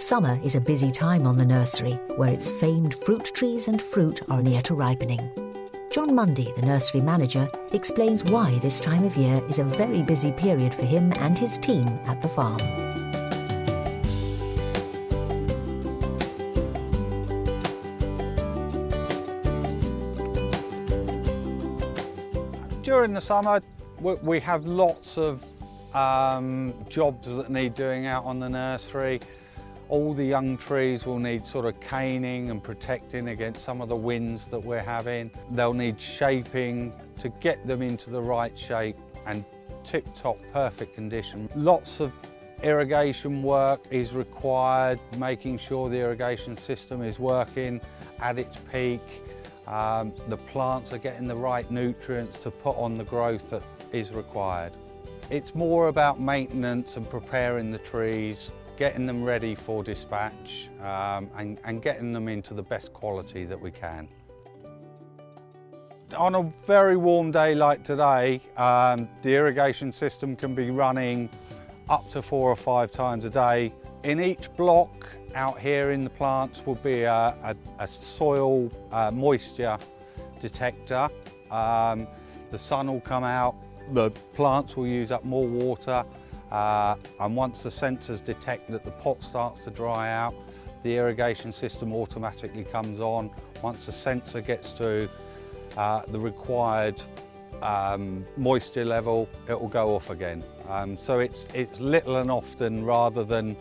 Summer is a busy time on the nursery, where its famed fruit trees and fruit are near to ripening. John Mundy, the nursery manager, explains why this time of year is a very busy period for him and his team at the farm. During the summer, we have lots of jobs that need doing out on the nursery. All the young trees will need sort of caning and protecting against some of the winds that we're having. They'll need shaping to get them into the right shape and tip-top perfect condition. Lots of irrigation work is required, making sure the irrigation system is working at its peak. The plants are getting the right nutrients to put on the growth that is required. It's more about maintenance and preparing the trees, getting them ready for dispatch and getting them into the best quality that we can. On a very warm day like today, the irrigation system can be running up to 4 or 5 times a day. In each block out here in the plants will be a soil moisture detector. The sun will come out, the plants will use up more water, and once the sensors detect that the pot starts to dry out, the irrigation system automatically comes on. Once the sensor gets to the required moisture level, it will go off again. So it's little and often, rather than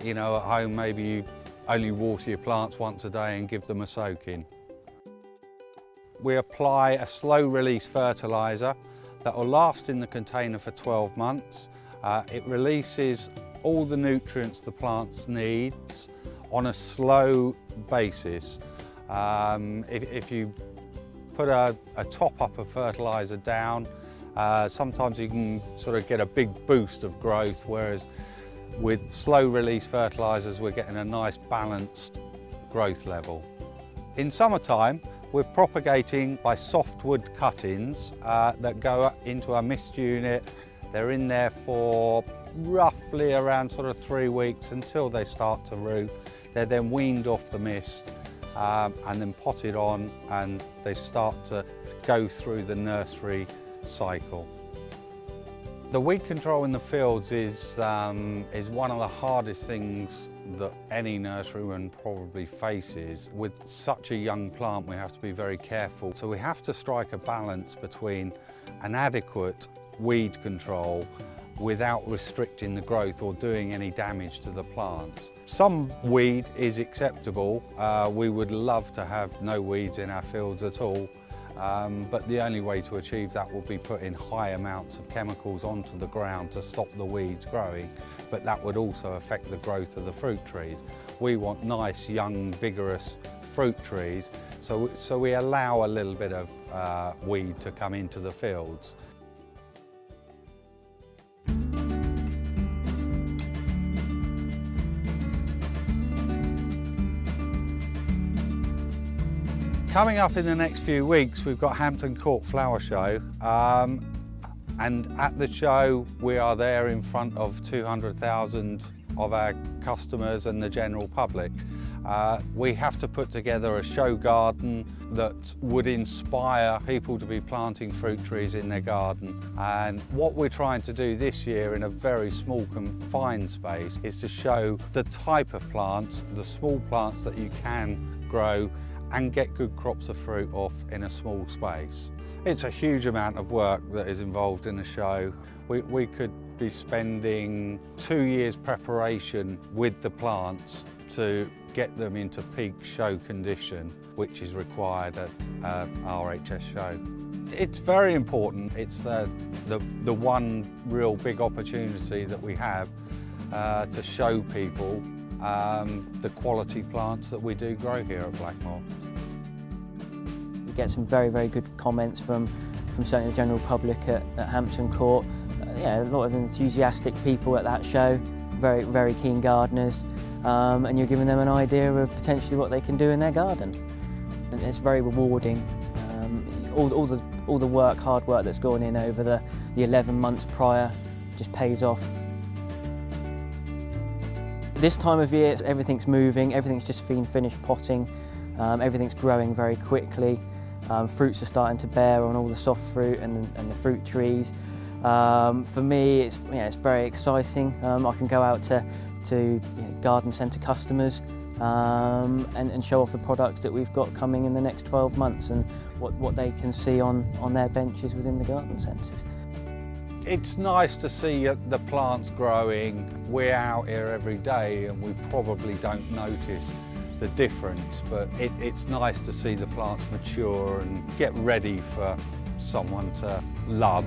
you know, at home maybe you only water your plants once a day and give them a soaking. We apply a slow release fertiliser that will last in the container for 12 months. It releases all the nutrients the plants need on a slow basis. If you put a top-up of fertiliser down, sometimes you can sort of get a big boost of growth, whereas with slow release fertilisers we're getting a nice balanced growth level. In summertime we're propagating by softwood cuttings that go into a mist unit. They're in there for roughly around sort of 3 weeks until they start to root. They're then weaned off the mist and then potted on, and they start to go through the nursery cycle. The weed control in the fields is one of the hardest things that any nurseryman probably faces. With such a young plant, we have to be very careful. So we have to strike a balance between an adequate weed control without restricting the growth or doing any damage to the plants. Some weed is acceptable. We would love to have no weeds in our fields at all. But the only way to achieve that will be putting high amounts of chemicals onto the ground to stop the weeds growing, but that would also affect the growth of the fruit trees. We want nice, young, vigorous fruit trees, so we allow a little bit of weed to come into the fields. Coming up in the next few weeks, we've got Hampton Court Flower Show, and at the show we are there in front of 200,000 of our customers and the general public. We have to put together a show garden that would inspire people to be planting fruit trees in their garden. And what we're trying to do this year in a very small confined space is to show the type of plants, the small plants that you can grow and get good crops of fruit off in a small space. It's a huge amount of work that is involved in a show. We could be spending 2 years preparation with the plants to get them into peak show condition, which is required at RHS show. It's very important. It's the one real big opportunity that we have to show people the quality plants that we do grow here at Blackmoor. We get some very, very good comments from certainly the general public at Hampton Court. Yeah, a lot of enthusiastic people at that show, very, very keen gardeners, and you're giving them an idea of potentially what they can do in their garden. And it's very rewarding. All the work, hard work that's gone in over the 11 months prior just pays off. This time of year, everything's moving, everything's just been finished potting, everything's growing very quickly. Fruits are starting to bear on all the soft fruit and the fruit trees. For me, it's very exciting. I can go out to garden centre customers and show off the products that we've got coming in the next 12 months and what they can see on their benches within the garden centres. It's nice to see the plants growing. We're out here every day and we probably don't notice the difference, but it's nice to see the plants mature and get ready for someone to love.